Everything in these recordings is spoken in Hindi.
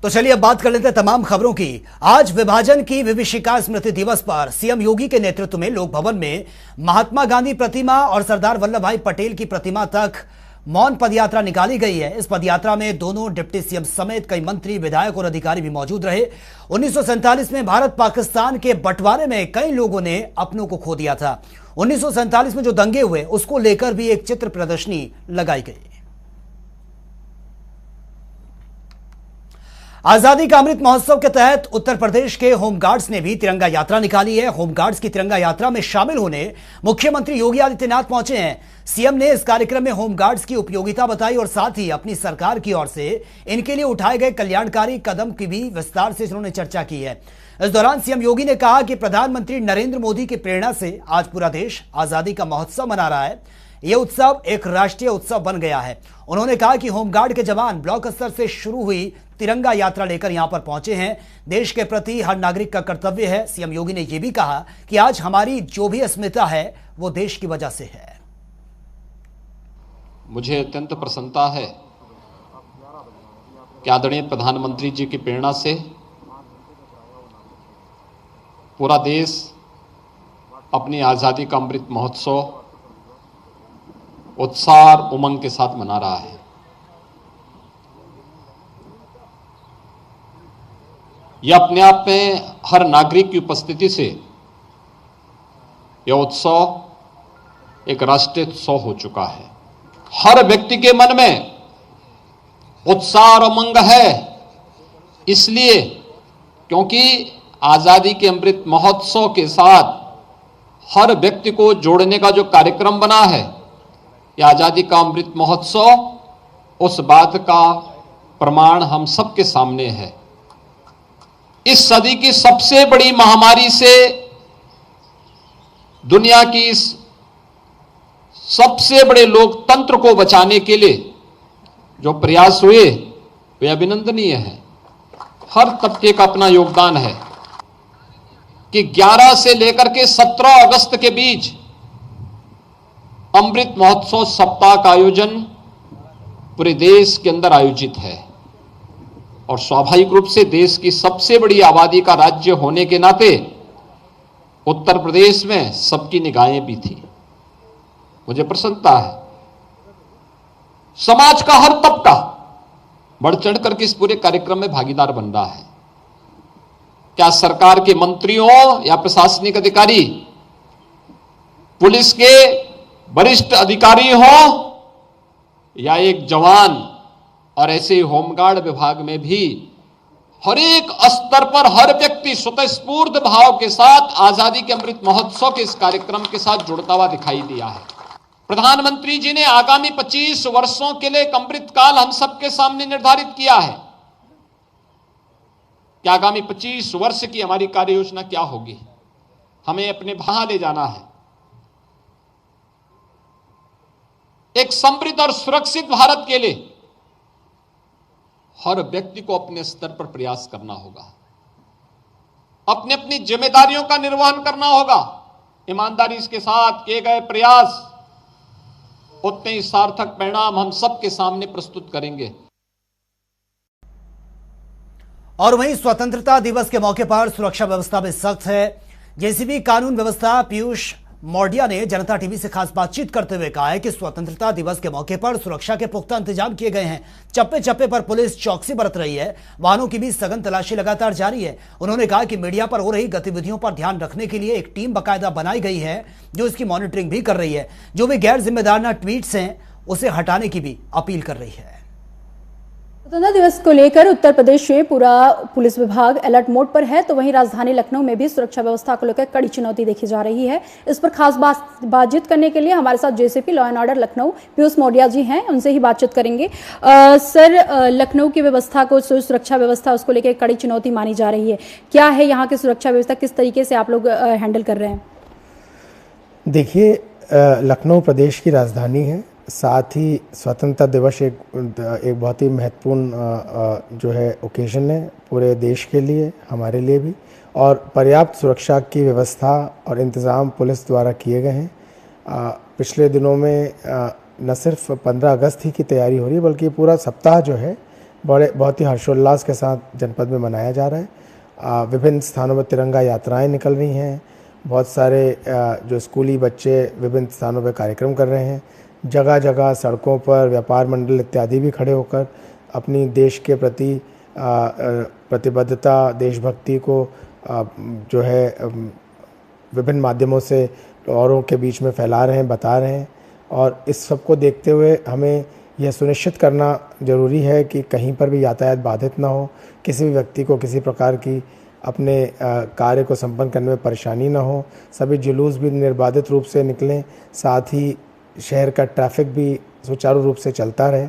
तो चलिए अब बात कर लेते हैं तमाम खबरों की। आज विभाजन की विभीषिका स्मृति दिवस पर सीएम योगी के नेतृत्व में लोक भवन में महात्मा गांधी प्रतिमा और सरदार वल्लभ भाई पटेल की प्रतिमा तक मौन पदयात्रा निकाली गई है। इस पदयात्रा में दोनों डिप्टी सीएम समेत कई मंत्री, विधायक और अधिकारी भी मौजूद रहे। 1947 में भारत पाकिस्तान के बंटवारे में कई लोगों ने अपनों को खो दिया था। 1947 में जो दंगे हुए उसको लेकर भी एक चित्र प्रदर्शनी लगाई गई। आजादी का अमृत महोत्सव के तहत उत्तर प्रदेश के होमगार्ड्स ने भी तिरंगा यात्रा निकाली है। होमगार्ड्स की तिरंगा यात्रा में शामिल होने मुख्यमंत्री योगी आदित्यनाथ पहुंचे हैं। सीएम ने इस कार्यक्रम में होमगार्ड्स की उपयोगिता बताई और साथ ही अपनी सरकार की ओर से इनके लिए उठाए गए कल्याणकारी कदम की भी विस्तार से उन्होंने चर्चा की है। इस दौरान सीएम योगी ने कहा कि प्रधानमंत्री नरेंद्र मोदी की प्रेरणा से आज पूरा देश आजादी का महोत्सव मना रहा है। यह उत्सव एक राष्ट्रीय उत्सव बन गया है। उन्होंने कहा कि होमगार्ड के जवान ब्लॉक स्तर से शुरू हुई तिरंगा यात्रा लेकर यहां पर पहुंचे हैं। देश के प्रति हर नागरिक का कर्तव्य है। सीएम योगी ने यह भी कहा कि आज हमारी जो भी अस्मिता है वो देश की वजह से है। मुझे अत्यंत प्रसन्नता है कि आदरणीय प्रधानमंत्री जी की प्रेरणा से पूरा देश अपनी आजादी का अमृत महोत्सव उत्साह और उमंग के साथ मना रहा है। यह अपने आप में हर नागरिक की उपस्थिति से यह उत्सव एक राष्ट्रीय उत्सव हो चुका है। हर व्यक्ति के मन में उत्साह और उमंग है, इसलिए क्योंकि आजादी के अमृत महोत्सव के साथ हर व्यक्ति को जोड़ने का जो कार्यक्रम बना है, यह आजादी का अमृत महोत्सव उस बात का प्रमाण हम सबके सामने है। इस सदी की सबसे बड़ी महामारी से दुनिया की इस सबसे बड़े लोकतंत्र को बचाने के लिए जो प्रयास हुए वे अभिनंदनीय हैं। हर तबके का अपना योगदान है कि 11 से लेकर के 17 अगस्त के बीच अमृत महोत्सव सप्ताह का आयोजन पूरे देश के अंदर आयोजित है और स्वाभाविक रूप से देश की सबसे बड़ी आबादी का राज्य होने के नाते उत्तर प्रदेश में सबकी निगाहें भी थी। मुझे प्रसन्नता है समाज का हर तबका बढ़ चढ़ करके इस पूरे कार्यक्रम में भागीदार बन रहा है। क्या सरकार के मंत्रियों या प्रशासनिक अधिकारी, पुलिस के वरिष्ठ अधिकारी हो या एक जवान, और ऐसे ही होमगार्ड विभाग में भी हर एक स्तर पर हर व्यक्ति स्वतःस्फूर्त भाव के साथ आजादी के अमृत महोत्सव के इस कार्यक्रम के साथ जुड़ता हुआ दिखाई दिया है। प्रधानमंत्री जी ने आगामी 25 वर्षों के लिए एक अमृत काल हम सबके सामने निर्धारित किया है कि आगामी 25 वर्ष की हमारी कार्य योजना क्या होगी। हमें अपने वहां ले जाना है, एक समृद्ध और सुरक्षित भारत के लिए हर व्यक्ति को अपने स्तर पर प्रयास करना होगा, अपनी अपनी जिम्मेदारियों का निर्वहन करना होगा। ईमानदारी के साथ किए गए प्रयास उतने ही सार्थक परिणाम हम सबके सामने प्रस्तुत करेंगे। और वहीं स्वतंत्रता दिवस के मौके पर सुरक्षा व्यवस्था में सख्त है। जेसीबी कानून व्यवस्था पीयूष मौर्या ने जनता टीवी से खास बातचीत करते हुए कहा है कि स्वतंत्रता दिवस के मौके पर सुरक्षा के पुख्ता इंतजाम किए गए हैं। चप्पे चप्पे पर पुलिस चौकसी बरत रही है। वाहनों की भी सघन तलाशी लगातार जारी है। उन्होंने कहा कि मीडिया पर हो रही गतिविधियों पर ध्यान रखने के लिए एक टीम बाकायदा बनाई गई है जो इसकी मॉनिटरिंग भी कर रही है। जो भी गैर जिम्मेदाराना ट्वीट्स हैं उसे हटाने की भी अपील कर रही है। स्वतंत्रता दिवस को लेकर उत्तर प्रदेश में पूरा पुलिस विभाग अलर्ट मोड पर है, तो वहीं राजधानी लखनऊ में भी सुरक्षा व्यवस्था को लेकर कड़ी चुनौती देखी जा रही है। इस पर खास बातचीत करने के लिए हमारे साथ JCP law and order Lucknow Piyush Maurya ji हैं, उनसे ही बातचीत करेंगे। सर, लखनऊ की व्यवस्था को, सुरक्षा व्यवस्था उसको लेकर कड़ी चुनौती मानी जा रही है, क्या है यहाँ की सुरक्षा व्यवस्था, किस तरीके से आप लोग हैंडल कर रहे हैं? देखिए, लखनऊ प्रदेश की राजधानी है, साथ ही स्वतंत्रता दिवस एक बहुत ही महत्वपूर्ण जो है ओकेजन है पूरे देश के लिए, हमारे लिए भी, और पर्याप्त सुरक्षा की व्यवस्था और इंतज़ाम पुलिस द्वारा किए गए हैं। पिछले दिनों में न सिर्फ 15 अगस्त ही की तैयारी हो रही है बल्कि पूरा सप्ताह जो है बहुत ही हर्षोल्लास के साथ जनपद में मनाया जा रहा है। विभिन्न स्थानों में तिरंगा यात्राएं निकल रही हैं। बहुत सारे जो स्कूली बच्चे विभिन्न स्थानों पर कार्यक्रम कर रहे हैं। जगह जगह सड़कों पर व्यापार मंडल इत्यादि भी खड़े होकर अपनी देश के प्रति प्रतिबद्धता, देशभक्ति को जो है विभिन्न माध्यमों से औरों के बीच में फैला रहे हैं, बता रहे हैं। और इस सब को देखते हुए हमें यह सुनिश्चित करना ज़रूरी है कि कहीं पर भी यातायात बाधित ना हो, किसी भी व्यक्ति को किसी प्रकार की अपने कार्य को संपन्न करने में परेशानी ना हो, सभी जुलूस भी निर्बाधित रूप से निकलें, साथ ही शहर का ट्रैफिक भी सुचारू रूप से चलता रहे।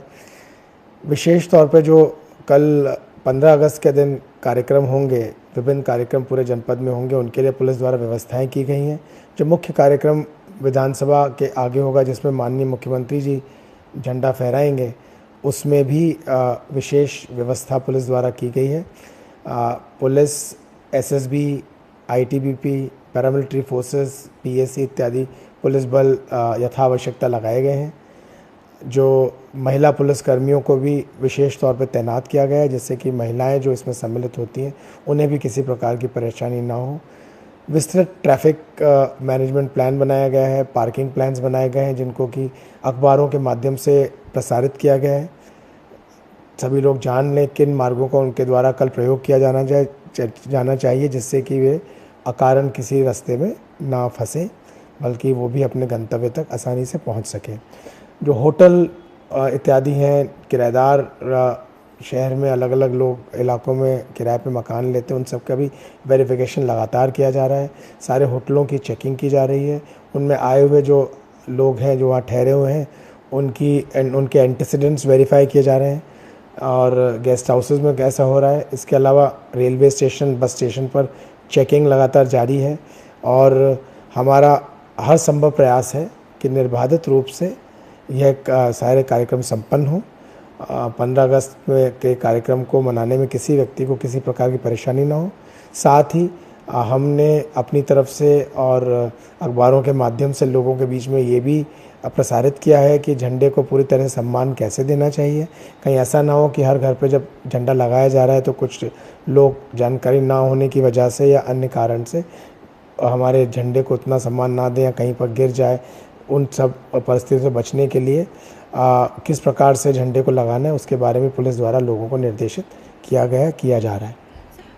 विशेष तौर पे जो कल 15 अगस्त के दिन कार्यक्रम होंगे, विभिन्न कार्यक्रम पूरे जनपद में होंगे, उनके लिए पुलिस द्वारा व्यवस्थाएं की गई हैं। जो मुख्य कार्यक्रम विधानसभा के आगे होगा, जिसमें माननीय मुख्यमंत्री जी झंडा फहराएंगे, उसमें भी विशेष व्यवस्था पुलिस द्वारा की गई है। Police, SSB, ITBP, paramilitary forces, PAC इत्यादि पुलिस बल यथावश्यकता लगाए गए हैं। जो महिला पुलिस कर्मियों को भी विशेष तौर पर तैनात किया गया है, जिससे कि महिलाएं जो इसमें सम्मिलित होती हैं उन्हें भी किसी प्रकार की परेशानी ना हो। विस्तृत ट्रैफिक मैनेजमेंट प्लान बनाया गया है, पार्किंग प्लान्स बनाए गए हैं, जिनको कि अखबारों के माध्यम से प्रसारित किया गया है। सभी लोग जान लें किन मार्गों का उनके द्वारा कल प्रयोग किया जाना चाहिए, जिससे कि वे अकारण किसी रास्ते में ना फंसे, बल्कि वो भी अपने गंतव्य तक आसानी से पहुंच सकें। जो होटल इत्यादि हैं, किराएदार शहर में अलग अलग लोग इलाकों में किराए पे मकान लेते हैं, उन सब का भी वेरिफिकेशन लगातार किया जा रहा है। सारे होटलों की चेकिंग की जा रही है। उनमें आए हुए जो लोग हैं, जो वहाँ ठहरे हुए हैं, उनके एंटीसीडेंट्स वेरीफाई किए जा रहे हैं। और गेस्ट हाउसेस में कैसा हो रहा है। इसके अलावा रेलवे स्टेशन, बस स्टेशन पर चेकिंग लगातार जारी है। और हमारा हर संभव प्रयास है कि निर्बाधित रूप से यह सारे कार्यक्रम संपन्न हों। 15 अगस्त के कार्यक्रम को मनाने में किसी व्यक्ति को किसी प्रकार की परेशानी ना हो। साथ ही हमने अपनी तरफ से और अखबारों के माध्यम से लोगों के बीच में ये भी प्रसारित किया है कि झंडे को पूरी तरह से सम्मान कैसे देना चाहिए। कहीं ऐसा ना हो कि हर घर पे जब झंडा लगाया जा रहा है तो कुछ लोग जानकारी ना होने की वजह से या अन्य कारण से हमारे झंडे को उतना सम्मान ना दें या कहीं पर गिर जाए। उन सब परिस्थितियों से बचने के लिए किस प्रकार से झंडे को लगाना है, उसके बारे में पुलिस द्वारा लोगों को निर्देशित किया जा रहा है।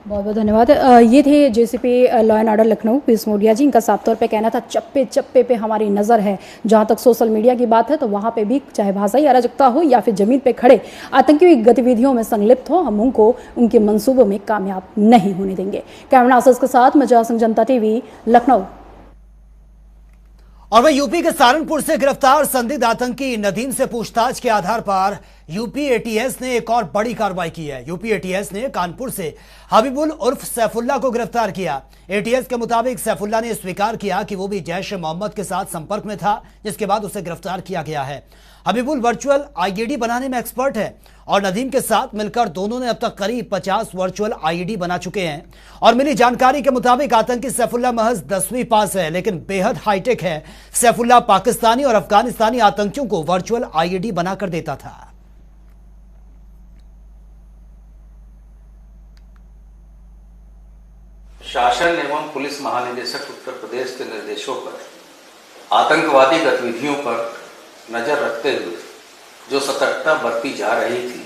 बहुत बहुत धन्यवाद। ये थे JCP law and order Lucknow Piyush मोडिया जी। इनका साफ तौर पे कहना था चप्पे चप्पे पे हमारी नज़र है। जहाँ तक सोशल मीडिया की बात है तो वहाँ पे भी चाहे भाषाई अराजकता हो या फिर जमीन पे खड़े आतंकी गतिविधियों में संलिप्त हो, हम उनको उनके मंसूबों में कामयाब नहीं होने देंगे। कैमरा आसस के साथ मैं जयसिंह, जनता टीवी, लखनऊ। और वह यूपी के सहारनपुर से गिरफ्तार संदिग्ध आतंकी नदीम से पूछताछ के आधार पर यूपी एटीएस ने एक और बड़ी कार्रवाई की है। यूपी एटीएस ने कानपुर से हबीबुल उर्फ सैफुल्ला को गिरफ्तार किया। एटीएस के मुताबिक सैफुल्ला ने स्वीकार किया कि वो भी जैश ए मोहम्मद के साथ संपर्क में था, जिसके बाद उसे गिरफ्तार किया गया है। हबीबुल वर्चुअल आईईडी बनाने में एक्सपर्ट है और नदीम के साथ मिलकर दोनों ने अब तक करीब 50 वर्चुअल आईईडी बना चुके हैं। और मिली जानकारी के मुताबिक आतंकी सैफुल्ला महज 10वीं पास है, लेकिन बेहद हाईटेक है। सैफुल्ला पाकिस्तानी और अफगानिस्तानी आतंकियों को वर्चुअल आईईडी बनाकर देता था। शासन एवं पुलिस महानिदेशक उत्तर प्रदेश के निर्देशों पर आतंकवादी गतिविधियों पर नजर रखते हुए जो सतर्कता बरती जा रही थी,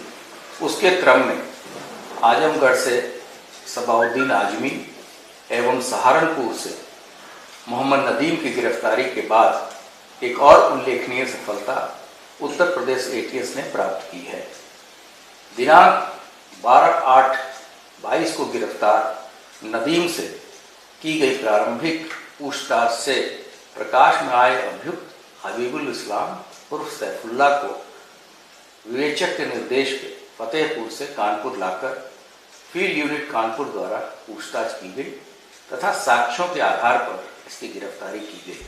उसके क्रम में आजमगढ़ से सबाउद्दीन आजमी एवं सहारनपुर से मोहम्मद नदीम की गिरफ्तारी के बाद एक और उल्लेखनीय सफलता उत्तर प्रदेश एटीएस ने प्राप्त की है। दिनांक 12/8/22 को गिरफ्तार नदीम से की गई प्रारंभिक पूछताछ से प्रकाश में आए अभियुक्त हबीबुल इस्लाम उर्फ सैफुल्ला को विवेचक के निर्देश पे फतेहपुर से कानपुर लाकर फील्ड यूनिट कानपुर द्वारा पूछताछ की गई तथा साक्ष्यों के आधार पर इसकी गिरफ्तारी की गई।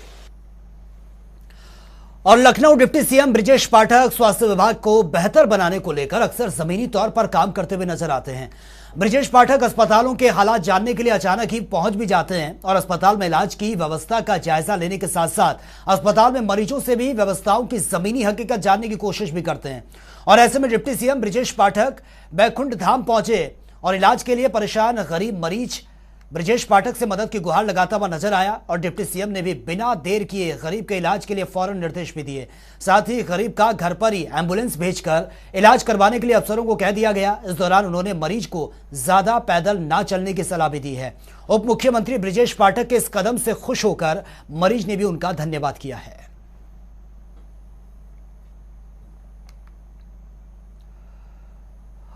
और लखनऊ डिप्टी सीएम ब्रजेश पाठक स्वास्थ्य विभाग को बेहतर बनाने को लेकर अक्सर जमीनी तौर पर काम करते हुए नजर आते हैं। ब्रजेश पाठक अस्पतालों के हालात जानने के लिए अचानक ही पहुंच भी जाते हैं और अस्पताल में इलाज की व्यवस्था का जायजा लेने के साथ साथ अस्पताल में मरीजों से भी व्यवस्थाओं की जमीनी हकीकत जानने की कोशिश भी करते हैं। और ऐसे में डिप्टी सीएम ब्रजेश पाठक बैकुंठ धाम पहुंचे और इलाज के लिए परेशान गरीब मरीज ब्रजेश पाठक से मदद की गुहार लगाता हुआ नजर आया और डिप्टी सीएम ने भी बिना देर किए गरीब के इलाज के लिए फौरन निर्देश भी दिए। साथ ही गरीब का घर पर ही एम्बुलेंस भेजकर इलाज करवाने के लिए अफसरों को कह दिया गया। इस दौरान उन्होंने मरीज को ज्यादा पैदल ना चलने की सलाह भी दी है। उप मुख्यमंत्री ब्रजेश पाठक के इस कदम से खुश होकर मरीज ने भी उनका धन्यवाद किया है।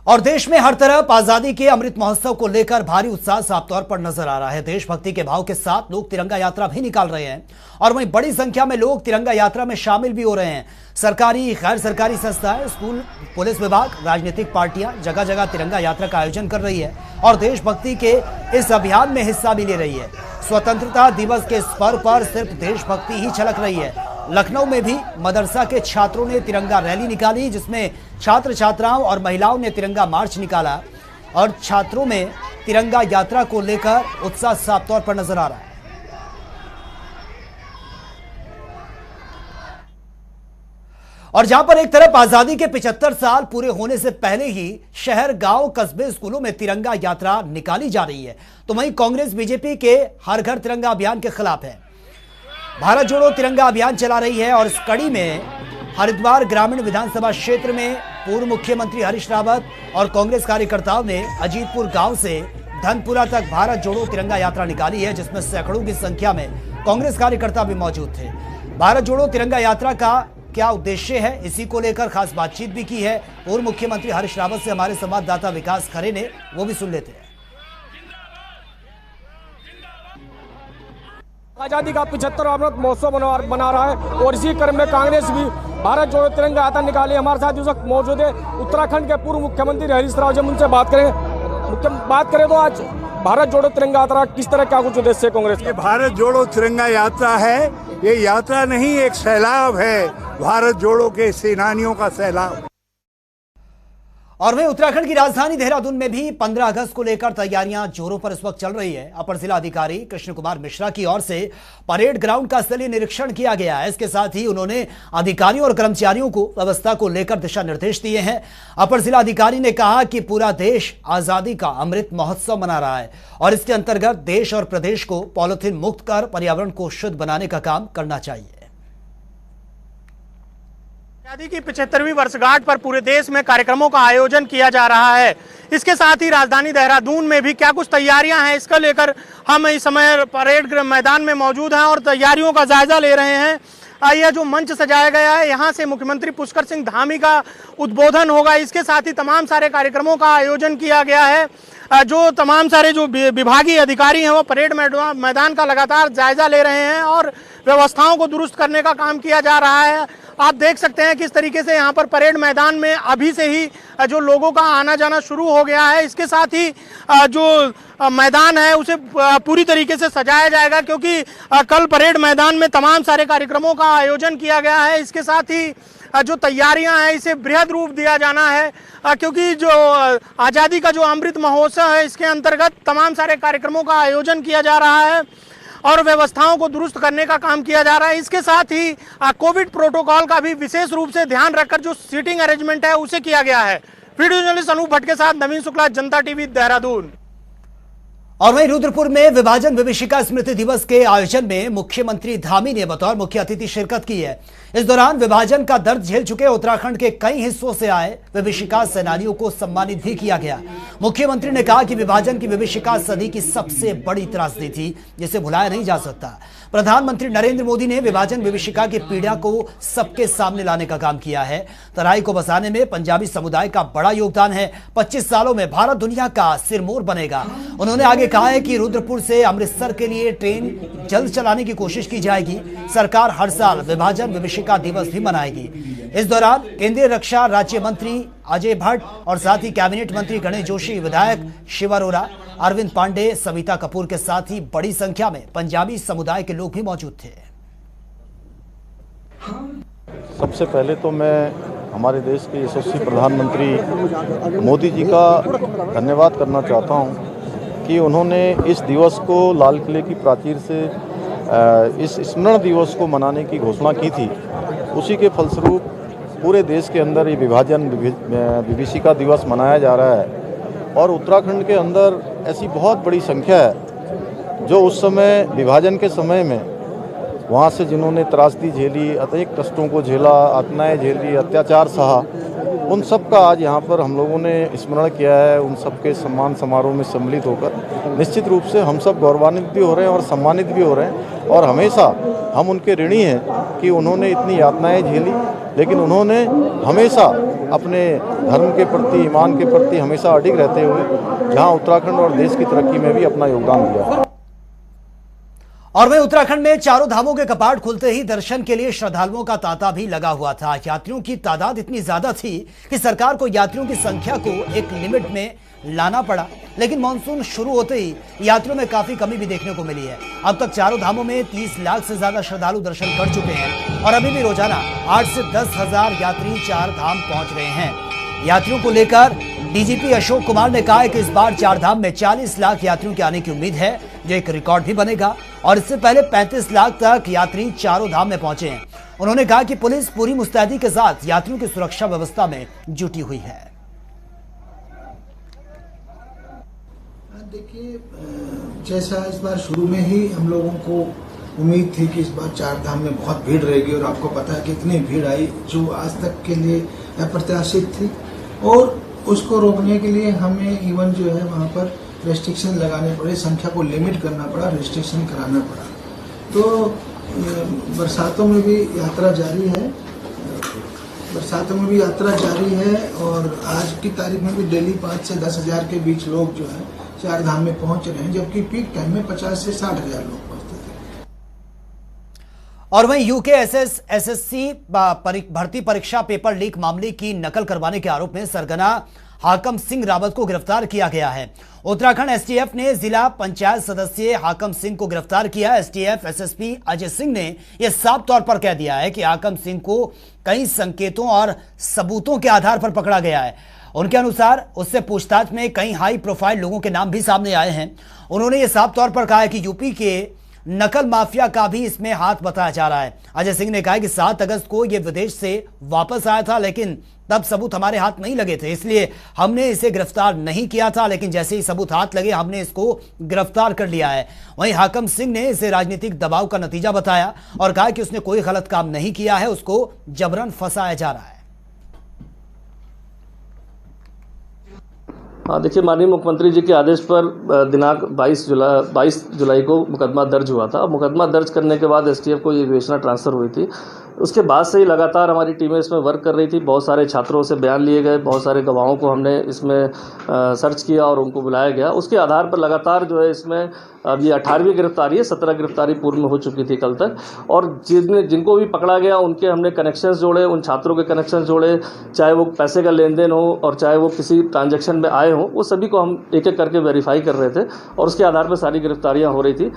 और देश में हर तरफ आजादी के अमृत महोत्सव को लेकर भारी उत्साह साफ तौर पर नजर आ रहा है। देशभक्ति के भाव के साथ लोग तिरंगा यात्रा भी निकाल रहे हैं और वहीं बड़ी संख्या में लोग तिरंगा यात्रा में शामिल भी हो रहे हैं। सरकारी गैर सरकारी संस्थाएं, स्कूल, पुलिस विभाग, राजनीतिक पार्टियां जगह जगह तिरंगा यात्रा का आयोजन कर रही है और देशभक्ति के इस अभियान में हिस्सा भी ले रही है। स्वतंत्रता दिवस के इस पर्व पर सिर्फ देशभक्ति ही छलक रही है। लखनऊ में भी मदरसा के छात्रों ने तिरंगा रैली निकाली, जिसमें छात्र छात्राओं और महिलाओं ने तिरंगा मार्च निकाला और छात्रों में तिरंगा यात्रा को लेकर उत्साह साफ तौर पर नजर आ रहा है। और जहां पर एक तरफ आजादी के 75 साल पूरे होने से पहले ही शहर, गांव, कस्बे, स्कूलों में तिरंगा यात्रा निकाली जा रही है, तो वहीं कांग्रेस बीजेपी के हर घर तिरंगा अभियान के खिलाफ है। भारत जोड़ो तिरंगा अभियान चला रही है और इस कड़ी में हरिद्वार ग्रामीण विधानसभा क्षेत्र में पूर्व मुख्यमंत्री हरीश रावत और कांग्रेस कार्यकर्ताओं ने अजीतपुर गांव से धनपुरा तक भारत जोड़ो तिरंगा यात्रा निकाली है, जिसमें सैकड़ों की संख्या में कांग्रेस कार्यकर्ता भी मौजूद थे। भारत जोड़ो तिरंगा यात्रा का क्या उद्देश्य है, इसी को लेकर खास बातचीत भी की है पूर्व मुख्यमंत्री हरीश रावत से हमारे संवाददाता विकास खरे ने, वो भी सुन लेते हैं। आजादी का 75वां अमृत महोत्सव मना रहा है और इसी क्रम में कांग्रेस भी भारत जोड़ो तिरंगा यात्रा निकाली। हमारे साथ इस वक्त मौजूद है उत्तराखंड के पूर्व मुख्यमंत्री हरीश रावत। जब उनसे बात करें तो आज भारत जोड़ो तिरंगा यात्रा किस तरह, क्या कुछ उद्देश्य है कांग्रेस? ये भारत जोड़ो तिरंगा यात्रा है, ये यात्रा नहीं एक सैलाब है, भारत जोड़ो के सेनानियों का सैलाब। और वहीं उत्तराखंड की राजधानी देहरादून में भी 15 अगस्त को लेकर तैयारियां जोरों पर इस वक्त चल रही है। अपर जिला अधिकारी कृष्ण कुमार मिश्रा की ओर से परेड ग्राउंड का स्थलीय निरीक्षण किया गया है। इसके साथ ही उन्होंने अधिकारियों और कर्मचारियों को व्यवस्था को लेकर दिशा निर्देश दिए हैं। अपर जिला अधिकारी ने कहा कि पूरा देश आजादी का अमृत महोत्सव मना रहा है और इसके अंतर्गत देश और प्रदेश को पॉलिथीन मुक्त कर पर्यावरण को शुद्ध बनाने का काम करना चाहिए। आजादी की 75वीं वर्षगांठ पर पूरे देश में कार्यक्रमों का आयोजन किया जा रहा है। इसके साथ ही राजधानी देहरादून में भी क्या कुछ तैयारियां हैं, इसको लेकर हम इस समय परेड मैदान में मौजूद हैं और तैयारियों का जायजा ले रहे हैं। यह जो मंच सजाया गया है, यहाँ से मुख्यमंत्री पुष्कर सिंह धामी का उद्बोधन होगा। इसके साथ ही तमाम सारे कार्यक्रमों का आयोजन किया गया है। जो तमाम सारे जो विभागीय अधिकारी हैं वो परेड मैदान का लगातार जायजा ले रहे हैं और व्यवस्थाओं को दुरुस्त करने का काम किया जा रहा है। आप देख सकते हैं किस तरीके से यहाँ पर परेड मैदान में अभी से ही जो लोगों का आना जाना शुरू हो गया है। इसके साथ ही जो मैदान है उसे पूरी तरीके से सजाया जाएगा, क्योंकि कल परेड मैदान में तमाम सारे कार्यक्रमों का आयोजन किया गया है। इसके साथ ही जो तैयारियां हैं इसे बृहद रूप दिया जाना है, क्योंकि जो आज़ादी का जो अमृत महोत्सव है इसके अंतर्गत तमाम सारे कार्यक्रमों का आयोजन किया जा रहा है और व्यवस्थाओं को दुरुस्त करने का काम किया जा रहा है। इसके साथ ही कोविड प्रोटोकॉल का भी विशेष रूप से ध्यान रखकर जो सीटिंग अरेंजमेंट है उसे किया गया है। वीडियो जर्नलिस्ट अनूप भट्ट के साथ नवीन शुक्ला, जनता टीवी, देहरादून। और वहीं रुद्रपुर में विभाजन विभीषिका स्मृति दिवस के आयोजन में मुख्यमंत्री धामी ने बतौर मुख्य अतिथि शिरकत की है। इस दौरान विभाजन का दर्द झेल चुके उत्तराखंड के कई हिस्सों से आए विभीषिका सेनानियों को सम्मानित भी किया गया। मुख्यमंत्री ने कहा कि विभाजन की विभीषिका सदी की सबसे बड़ी त्रासदी थी, जिसे भुलाया नहीं जा सकता। प्रधानमंत्री नरेंद्र मोदी ने विभाजन विभीषिका की पीड़ा को सबके सामने लाने का काम किया है। तराई को बसाने में पंजाबी समुदाय का बड़ा योगदान है। 25 सालों में भारत दुनिया का सिरमौर बनेगा। उन्होंने आगे कहा है कि रुद्रपुर से अमृतसर के लिए ट्रेन जल्द चलाने की कोशिश की जाएगी। सरकार हर साल विभाजन विभीषिका दिवस भी मनाएगी। इस दौरान केंद्रीय रक्षा राज्य मंत्री अजय भट्ट और साथ ही कैबिनेट मंत्री गणेश जोशी, विधायक शिव अरोरा, अरविंद पांडे, सविता कपूर के साथ ही बड़ी संख्या में पंजाबी समुदाय के लोग भी मौजूद थे। सबसे पहले तो मैं हमारे देश के यशस्वी प्रधानमंत्री मोदी जी का धन्यवाद करना चाहता हूं कि उन्होंने इस दिवस को लाल किले की प्राचीर से इस स्मरण दिवस को मनाने की घोषणा की थी। उसी के फलस्वरूप पूरे देश के अंदर ये विभीषिका दिवस मनाया जा रहा है और उत्तराखंड के अंदर ऐसी बहुत बड़ी संख्या है जो उस समय विभाजन के समय में वहाँ से जिन्होंने त्रासदी झेली, अनेक कष्टों को झेला, यातनाएं झेली, अत्याचार सहा, उन सब का आज यहाँ पर हम लोगों ने स्मरण किया है। उन सब के सम्मान समारोह में सम्मिलित होकर निश्चित रूप से हम सब गौरवान्वित भी हो रहे हैं और सम्मानित भी हो रहे हैं और हमेशा हम उनके ऋणी हैं कि उन्होंने इतनी यातनाएं झेली, लेकिन उन्होंने हमेशा अपने धर्म के प्रति, ईमान के प्रति हमेशा अडिग रहते हुए जहाँ उत्तराखंड और देश की तरक्की में भी अपना योगदान दिया। और वहीं उत्तराखंड में चारों धामों के कपाट खुलते ही दर्शन के लिए श्रद्धालुओं का तांता भी लगा हुआ था। यात्रियों की तादाद इतनी ज्यादा थी कि सरकार को यात्रियों की संख्या को एक लिमिट में लाना पड़ा, लेकिन मानसून शुरू होते ही यात्रियों में काफी कमी भी देखने को मिली है। अब तक चारों धामों में 30 लाख से ज्यादा श्रद्धालु दर्शन कर चुके हैं और अभी भी रोजाना 8 से 10 हजार यात्री चार धाम पहुंच रहे हैं। यात्रियों को लेकर डीजीपी अशोक कुमार ने कहा है कि इस बार चार धाम में 40 लाख यात्रियों के आने की उम्मीद है, जो एक रिकॉर्ड भी बनेगा और इससे पहले 35 लाख तक यात्री चारों धाम में पहुंचे हैं। उन्होंने कहा कि पुलिस पूरी मुस्तैदी के साथ यात्रियों की सुरक्षा व्यवस्था में जुटी हुई है। देखिए, जैसा इस बार शुरू में ही हम लोगों को उम्मीद थी कि इस बार चार धाम में बहुत भीड़ रहेगी और आपको पता है कि इतनी भीड़ आई जो आज तक के लिए अप्रत्याशित थी और उसको रोकने के लिए हमें इवन जो है वहाँ पर रेस्ट्रिक्शन लगाने पड़े, संख्या को लिमिट करना पड़ा, रेस्ट्रिक्शन कराना पड़ा। तो बरसातों में भी यात्रा जारी है और आज की तारीख में भी डेली 5 से 10 हजार के बीच लोग जो है चार धाम में पहुंच रहे हैं, जबकि पीक टाइम में 50 से 60 हजार लोग पहुंचते थे। और वहीं यूकेएसएस एसएससी भर्ती परीक्षा पेपर लीक मामले की नकल करवाने के आरोप में सरगना हाकम सिंह रावत को गिरफ्तार किया गया है। उत्तराखंड एसटीएफ ने जिला पंचायत सदस्य हाकम सिंह को गिरफ्तार किया। एसटीएफ एसएसपी अजय सिंह ने यह साफ तौर पर कह दिया है कि हाकम सिंह को कई संकेतों और सबूतों के आधार पर पकड़ा गया है। उनके अनुसार उससे पूछताछ में कई हाई प्रोफाइल लोगों के नाम भी सामने आए हैं। उन्होंने ये साफ तौर पर कहा है कि यूपी के नकल माफिया का भी इसमें हाथ बताया जा रहा है। अजय सिंह ने कहा कि 7 अगस्त को यह विदेश से वापस आया था, लेकिन तब सबूत हमारे हाथ नहीं लगे थे, इसलिए हमने इसे गिरफ्तार नहीं किया था, लेकिन जैसे ही सबूत हाथ लगे हमने इसको गिरफ्तार कर लिया है। वहीं हाकम सिंह ने इसे राजनीतिक दबाव का नतीजा बताया और कहा कि उसने कोई गलत काम नहीं किया है, उसको जबरन फंसाया जा रहा है। हाँ, देखिए, माननीय मुख्यमंत्री जी के आदेश पर दिनांक 22 जुलाई को मुकदमा दर्ज हुआ था। मुकदमा दर्ज करने के बाद एसटीएफ को ये विवेचना ट्रांसफर हुई थी। उसके बाद से ही लगातार हमारी टीमें इसमें वर्क कर रही थी। बहुत सारे छात्रों से बयान लिए गए, बहुत सारे गवाहों को हमने इसमें सर्च किया और उनको बुलाया गया। उसके आधार पर लगातार जो है इसमें अब ये 18वीं गिरफ्तारी है। 17 गिरफ्तारी पूर्व में हो चुकी थी कल तक, और जिनको भी पकड़ा गया उनके हमने कनेक्शंस जोड़े, उन छात्रों के कनेक्शंस जोड़े, चाहे वो पैसे का लेन देन हो और चाहे वो किसी ट्रांजैक्शन में आए हों, वो सभी को हम एक एक करके वेरीफाई कर रहे थे और उसके आधार पर सारी गिरफ्तारियां हो रही थी।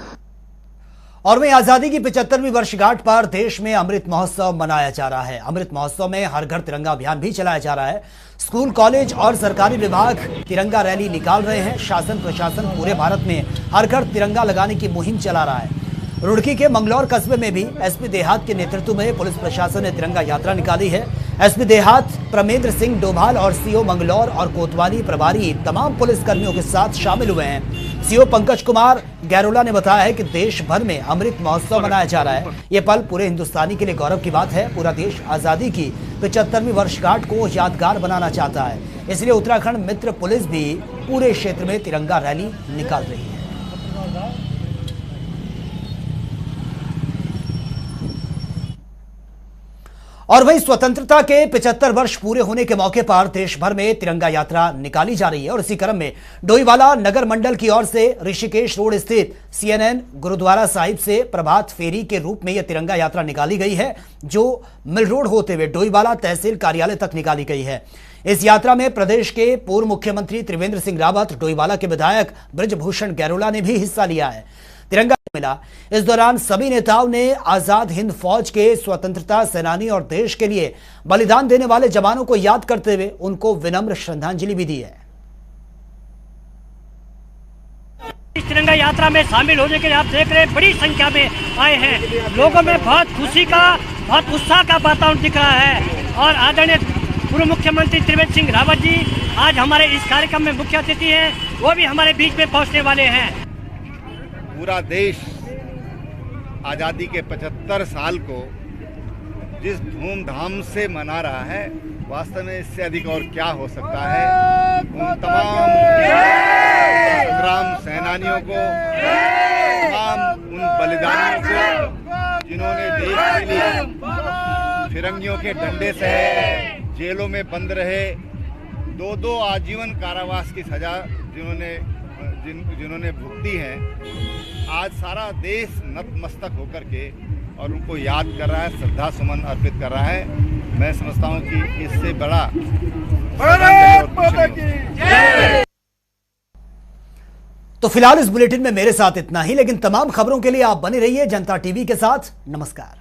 और वहीं आजादी की 75वीं वर्षगांठ पर देश में अमृत महोत्सव मनाया जा रहा है। अमृत महोत्सव में हर घर तिरंगा अभियान भी चलाया जा रहा है। स्कूल, कॉलेज और सरकारी विभाग तिरंगा रैली निकाल रहे हैं। शासन प्रशासन पूरे भारत में हर घर तिरंगा लगाने की मुहिम चला रहा है। रुड़की के मंगलौर कस्बे में भी एसपी देहात के नेतृत्व में पुलिस प्रशासन ने तिरंगा यात्रा निकाली है। एसपी देहात प्रमेंद्र सिंह डोभाल और सीओ मंगलौर और कोतवाली प्रभारी तमाम पुलिस कर्मियों के साथ शामिल हुए हैं। सीओ पंकज कुमार गैरोला ने बताया है कि देश भर में अमृत महोत्सव मनाया जा रहा है। ये पल पूरे हिंदुस्तानी के लिए गौरव की बात है। पूरा देश आजादी की 75वीं वर्षगांठ को यादगार बनाना चाहता है, इसलिए उत्तराखंड मित्र पुलिस भी पूरे क्षेत्र में तिरंगा रैली निकाल रही है। और वहीं स्वतंत्रता के 75 वर्ष पूरे होने के मौके पर देश भर में तिरंगा यात्रा निकाली जा रही है और इसी क्रम में डोईवाला नगर मंडल की ओर से ऋषिकेश रोड स्थित CNN गुरुद्वारा साहिब से प्रभात फेरी के रूप में यह तिरंगा यात्रा निकाली गई है, जो मिल रोड होते हुए डोईवाला तहसील कार्यालय तक निकाली गई है। इस यात्रा में प्रदेश के पूर्व मुख्यमंत्री त्रिवेंद्र सिंह रावत, डोईवाला के विधायक बृजभूषण गैरोला ने भी हिस्सा लिया है। तिरंगा मिला। इस दौरान सभी नेताओं ने आजाद हिंद फौज के स्वतंत्रता सेनानी और देश के लिए बलिदान देने वाले जवानों को याद करते हुए उनको विनम्र श्रद्धांजलि भी दी है। इस तिरंगा यात्रा में शामिल होने के लिए आप देख रहे हैं बड़ी संख्या में आए हैं। लोगों में बहुत खुशी का, बहुत उत्साह का वातावरण दिख रहा है और आदरणीय पूर्व मुख्यमंत्री त्रिवेंद्र सिंह रावत जी आज हमारे इस कार्यक्रम में मुख्य अतिथि हैं, वो भी हमारे बीच में पहुंचने वाले हैं। पूरा देश आज़ादी के 75 साल को जिस धूमधाम से मना रहा है, वास्तव में इससे अधिक और क्या हो सकता है। उन तमाम संग्राम सेनानियों को, तमाम उन बलिदानियों को जिन्होंने देश के लिए फिरंगियों के डंडे सहे, जेलों में बंद रहे, 2-2 आजीवन कारावास की सजा जिन्होंने भुगती है, आज सारा देश नतमस्तक होकर के और उनको याद कर रहा है, श्रद्धा सुमन अर्पित कर रहा है। मैं समझता हूं कि इससे बड़ा तो फिलहाल इस बुलेटिन में मेरे साथ इतना ही, लेकिन तमाम खबरों के लिए आप बने रहिए जनता टीवी के साथ। नमस्कार।